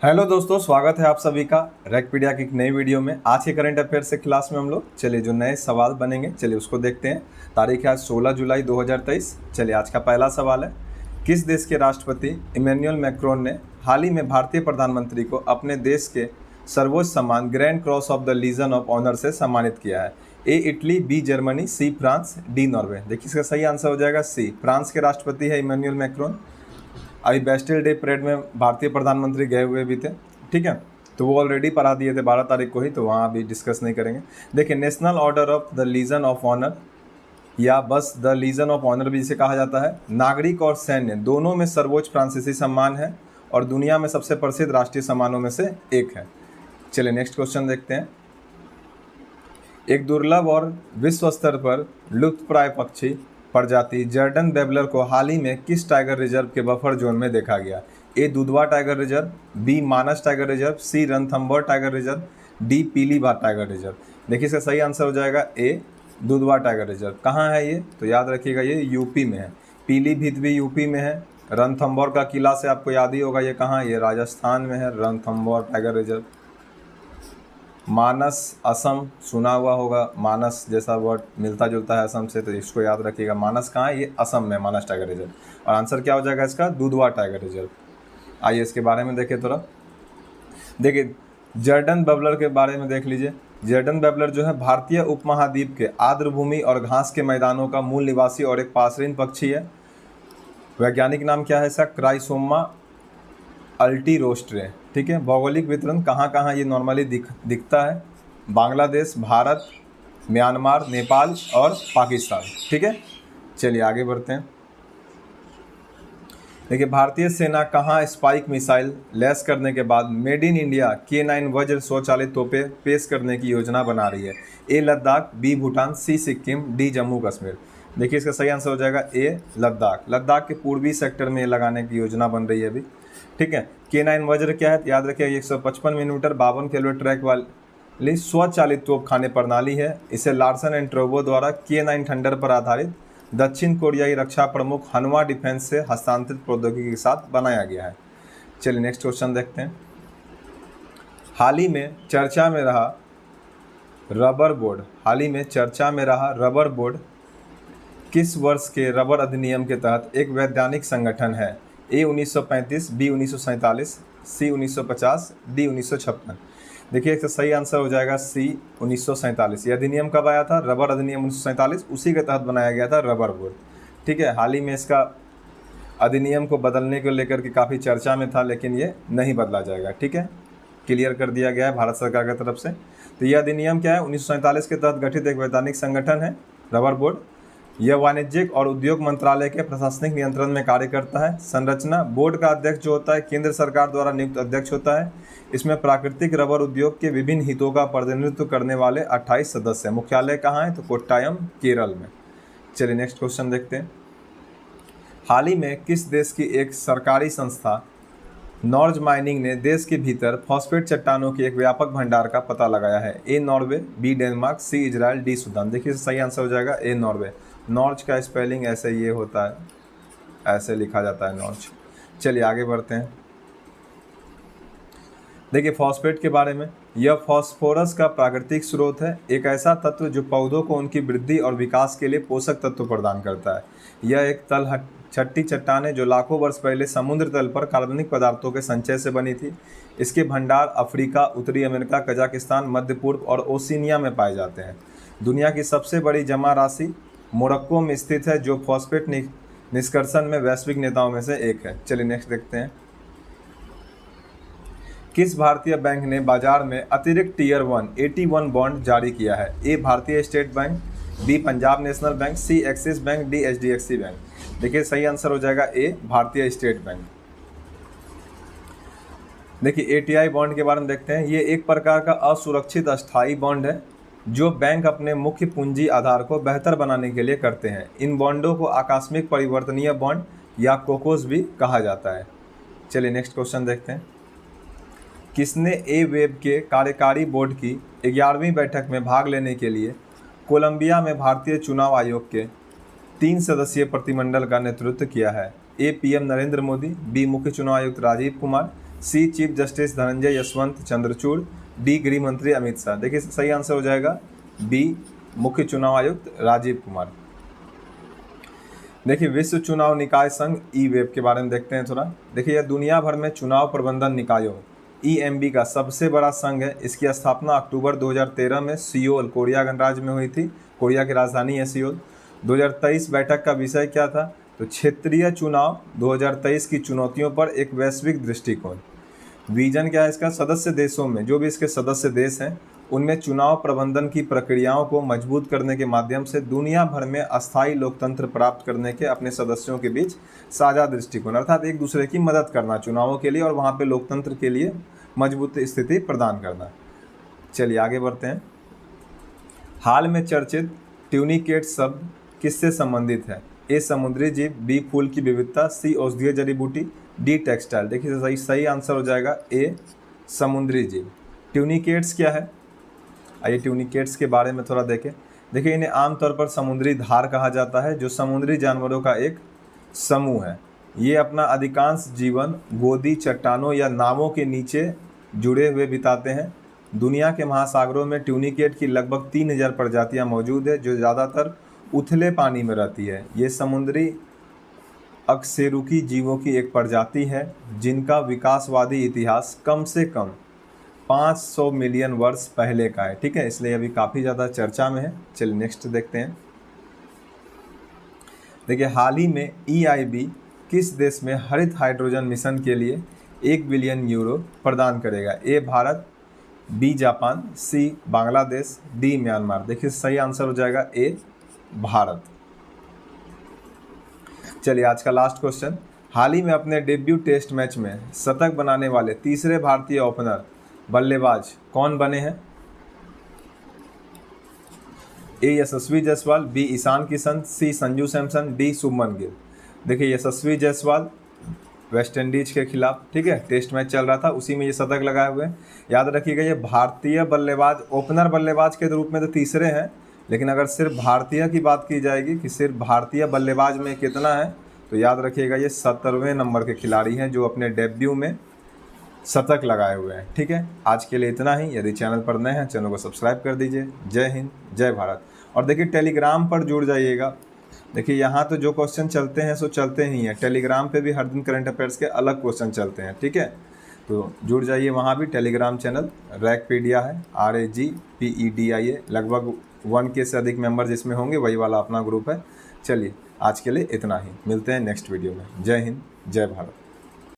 Hello दोस्तों, स्वागत है आप सभी का रैकपीडिया की एक नई वीडियो में। आज के करंट अफेयर्स से क्लास में हम लोग चलिए जो नए सवाल बनेंगे चलिए उसको देखते हैं। तारीख है आज 16 जुलाई 2023। चलिए आज का पहला सवाल है, किस देश के राष्ट्रपति इमैनुअल मैक्रोन ने हाल ही में भारतीय प्रधानमंत्री को अपने देश के सर्वोच्च सम्मान grand cross of the legion of honour से सम्मानित किया है? A Italy, B Germany, C France, D Norway. देखिए इसका सही आंसर हो जाएगा सी। फ्रांस के राष्ट्रपति है इमैनुअल मैक्रोन। अभी बेस्टिल डे परेड में भारतीय प्रधानमंत्री गए हुए भी थे, ठीक है, तो वो ऑलरेडी पढ़ा दिए थे 12 तारीख को ही, तो वहाँ अभी डिस्कस नहीं करेंगे। देखिए national order of the legion of honour या बस द लीजन ऑफ ऑनर भी जिसे कहा जाता है, नागरिक और सैन्य दोनों में सर्वोच्च फ्रांसीसी सम्मान है और दुनिया में सबसे प्रसिद्ध राष्ट्रीय सम्मानों में से एक है। चलिए नेक्स्ट क्वेश्चन देखते हैं। एक दुर्लभ और विश्व स्तर पर लुप्तप्राय पक्षी प्रजाति जर्डन बेबलर को हाल ही में किस टाइगर रिजर्व के बफर जोन में देखा गया? A Dudhwa tiger reserve, B Manas tiger reserve, C Ranthambore tiger reserve, D Pilibhit tiger reserve. देखिए इसका सही आंसर हो जाएगा ए दुधवा टाइगर रिजर्व। कहाँ है ये? तो याद रखिएगा ये यूपी में है। पीलीभीत भी यूपी में है। रणथंभौर का किला से आपको याद ही होगा, ये कहाँ? ये राजस्थान में है रणथंभौर टाइगर रिजर्व। मानस असम सुना हुआ होगा, मानस जैसा वर्ड मिलता जुलता है असम से, तो इसको याद रखिएगा। मानस कहाँ है? ये असम में मानस टाइगर रिजर्व। और आंसर क्या हो जाएगा इसका? Dudhwa tiger reserve. आइए इसके बारे में देखें थोड़ा। देखिए जर्डन बेबलर के बारे में देख लीजिए। जर्डन बेबलर जो है भारतीय उपमहाद्वीप के आर्द्रभूमि और घास के मैदानों का मूल निवासी और एक पासरीन पक्षी है। वैज्ञानिक नाम क्या है इसका? क्राइसोमा अल्टीरोस्ट्रे, ठीक है। भौगोलिक वितरण कहाँ कहाँ ये नॉर्मली दिखता है? बांग्लादेश, भारत, म्यांमार, नेपाल और पाकिस्तान, ठीक है। चलिए आगे बढ़ते हैं। देखिए भारतीय सेना कहाँ स्पाइक मिसाइल लैस करने के बाद मेड इन इंडिया K9 वज्र स्वचालित तोपें पेश करने की योजना बना रही है? ए लद्दाख, बी भूटान, सी सिक्किम, डी जम्मू कश्मीर। देखिए इसका सही आंसर हो जाएगा ए लद्दाख। लद्दाख के पूर्वी सेक्टर में लगाने की योजना बन रही है अभी, ठीक है। K9 वज्र क्या है? याद रखिए 155 मिलीमीटर 52 किलो ट्रैक वाली स्वचालित तोपखाने प्रणाली है। इसे लार्सन एंड ट्रोबो द्वारा K9 थंडर पर आधारित दक्षिण कोरियाई रक्षा प्रमुख हनवा डिफेंस से हस्तांतरित प्रौद्योगिकी के साथ बनाया गया है। चलिए नेक्स्ट क्वेश्चन देखते हैं। हाल ही में चर्चा में रहा रबर बोर्ड किस वर्ष के रबर अधिनियम के तहत एक वैधानिक संगठन है? ए 1935, बी 1947, सी 1950, डी 1956। देखिए इसका सही आंसर हो जाएगा सी 1947। यह अधिनियम कब आया था? रबर अधिनियम 1947, उसी के तहत बनाया गया था रबर बोर्ड, ठीक है। हाल ही में इसका अधिनियम को बदलने को लेकर के काफ़ी चर्चा में था, लेकिन ये नहीं बदला जाएगा, ठीक है। क्लियर कर दिया गया है भारत सरकार की तरफ से। तो यह अधिनियम क्या है? 1947 के तहत गठित एक वैधानिक संगठन है रबर बोर्ड। यह वाणिज्यिक और उद्योग मंत्रालय के प्रशासनिक नियंत्रण में कार्य करता है। संरचना बोर्ड का अध्यक्ष जो होता है केंद्र सरकार द्वारा नियुक्त अध्यक्ष होता है। इसमें प्राकृतिक रबर उद्योग के विभिन्न हितों का प्रतिनिधित्व करने वाले 28 सदस्य हैं। मुख्यालय कहाँ है? तो कोट्टायम, केरल में। चलिए नेक्स्ट क्वेश्चन देखते हैं। हाल ही में किस देश की एक सरकारी संस्था नॉर्ज माइनिंग ने देश के भीतर फॉस्फेट चट्टानों के एक व्यापक भंडार का पता लगाया है? A Norway, B Denmark, C Israel, D Sudan. देखिए सही आंसर हो जाएगा ए नॉर्वे। नॉर्ज का स्पेलिंग ऐसे ये होता है, ऐसे लिखा जाता है नॉर्ज। चलिए आगे बढ़ते हैं। देखिए फॉस्फेट के बारे में, यह फॉस्फोरस का प्राकृतिक स्रोत है, एक ऐसा तत्व जो पौधों को उनकी वृद्धि और विकास के लिए पोषक तत्व प्रदान करता है। यह एक छठी चट्टान है जो लाखों वर्ष पहले समुद्र तल पर कार्बनिक पदार्थों के संचय से बनी थी। इसके भंडार अफ्रीका, उत्तरी अमेरिका, कजाकिस्तान, मध्य पूर्व और ओशिनिया में पाए जाते हैं। दुनिया की सबसे बड़ी जमा राशि मोरक्को में स्थित है, जो फॉस्फेट निष्कर्षण में वैश्विक नेताओं में से एक है। चलिए नेक्स्ट देखते हैं। किस भारतीय बैंक ने बाजार में अतिरिक्त टीयर 1 AT1 बॉन्ड जारी किया है? A Bharatiya state bank, B Punjab national bank, C Axis bank, D HDFC bank. देखिए सही आंसर हो जाएगा ए भारतीय स्टेट बैंक। देखिए ATI बॉन्ड के बारे में देखते हैं। ये एक प्रकार का असुरक्षित अस्थायी बॉन्ड है जो बैंक अपने मुख्य पूंजी आधार को बेहतर बनाने के लिए करते हैं। इन बॉन्डों को आकस्मिक परिवर्तनीय बॉन्ड या कोकोस भी कहा जाता है। चलिए नेक्स्ट क्वेश्चन देखते हैं। किसने ए वेब के कार्यकारी बोर्ड की 11वीं बैठक में भाग लेने के लिए कोलंबिया में भारतीय चुनाव आयोग के 3 सदस्यीय प्रतिमंडल का नेतृत्व किया है? A PM Narendra Modi, B मुख्य चुनाव आयुक्त Rajiv Kumar, C chief justice Dhananjaya Yeshwant Chandrachud, D गृह मंत्री अमित शाह। देखिए सही आंसर हो जाएगा बी मुख्य चुनाव आयुक्त राजीव कुमार। देखिए विश्व चुनाव निकाय संघ ई वेब के बारे में देखते हैं थोड़ा। देखिए यह दुनिया भर में चुनाव प्रबंधन निकायों EMB का सबसे बड़ा संघ है। इसकी स्थापना अक्टूबर 2013 में सियोल कोरिया गणराज्य में हुई थी। कोरिया की राजधानी है सियोल। 2023 बैठक का विषय क्या था? तो क्षेत्रीय चुनाव 2023 की चुनौतियों पर एक वैश्विक दृष्टिकोण। विजन क्या है इसका? सदस्य देशों में, जो भी इसके सदस्य देश हैं उनमें चुनाव प्रबंधन की प्रक्रियाओं को मजबूत करने के माध्यम से दुनिया भर में अस्थायी लोकतंत्र प्राप्त करने के अपने सदस्यों के बीच साझा दृष्टिकोण, अर्थात एक दूसरे की मदद करना चुनावों के लिए और वहाँ पे लोकतंत्र के लिए मजबूत स्थिति प्रदान करना। चलिए आगे बढ़ते हैं। हाल में चर्चित ट्यूनिकेट शब्द किससे संबंधित है? ए समुद्री जीव, बी फूल की विविधता, सी औषधीय जड़ी बूटी, डी टेक्सटाइल। देखिए सही आंसर हो जाएगा ए समुद्री जीव। ट्यूनिकेट्स क्या है? आइए ट्यूनिकेट्स के बारे में थोड़ा देखें। देखिए इन्हें आमतौर पर समुद्री धार कहा जाता है, जो समुद्री जानवरों का एक समूह है। ये अपना अधिकांश जीवन गोदी, चट्टानों या नावों के नीचे जुड़े हुए बिताते हैं। दुनिया के महासागरों में ट्यूनिकेट की लगभग 3000 प्रजातियां मौजूद है, जो ज़्यादातर उथले पानी में रहती है। ये समुद्री अकशेरुकी जीवों की एक प्रजाति है, जिनका विकासवादी इतिहास कम से कम 500 मिलियन वर्ष पहले का है। ठीक है, इसलिए अभी काफ़ी ज़्यादा चर्चा में है। चलिए नेक्स्ट देखते हैं। देखिए हाल ही में EIB किस देश में हरित हाइड्रोजन मिशन के लिए 1 बिलियन यूरो प्रदान करेगा? ए भारत, बी जापान, सी बांग्लादेश, डी म्यांमार। देखिए सही आंसर हो जाएगा ए भारत। चलिए आज का लास्ट क्वेश्चन। हाल ही में अपने डेब्यू टेस्ट मैच में शतक बनाने वाले तीसरे भारतीय ओपनर बल्लेबाज कौन बने हैं? ए यशस्वी जायसवाल, बी ईशान किशन, सी संजू सैमसन, डी शुभमन गिल। देखिए यशस्वी जायसवाल वेस्ट इंडीज के खिलाफ, ठीक है, टेस्ट मैच चल रहा था, उसी में ये शतक लगाए हुए हैं। याद रखिएगा ये भारतीय बल्लेबाज, ओपनर बल्लेबाज के रूप में तो तीसरे हैं, लेकिन अगर सिर्फ भारतीय की बात की जाएगी कि सिर्फ भारतीय बल्लेबाज में कितना है, तो याद रखिएगा ये 17वें नंबर के खिलाड़ी हैं जो अपने डेब्यू में शतक लगाए हुए हैं। ठीक है, आज के लिए इतना ही। यदि चैनल पर नए हैं चैनल को सब्सक्राइब कर दीजिए। जय हिंद, जय भारत। और देखिए टेलीग्राम पर जुड़ जाइएगा। देखिए यहाँ तो जो क्वेश्चन चलते हैं सो चलते ही हैं, टेलीग्राम पे भी हर दिन करंट अफेयर्स के अलग क्वेश्चन चलते हैं। ठीक है, तो जुड़ जाइए, वहाँ भी टेलीग्राम चैनल रैकपीडिया है, RAGPEDIA। लगभग 1K से अधिक मेंबर जिसमें होंगे वही वाला अपना ग्रुप है। चलिए आज के लिए इतना ही, मिलते हैं नेक्स्ट वीडियो में। जय हिंद, जय भारत।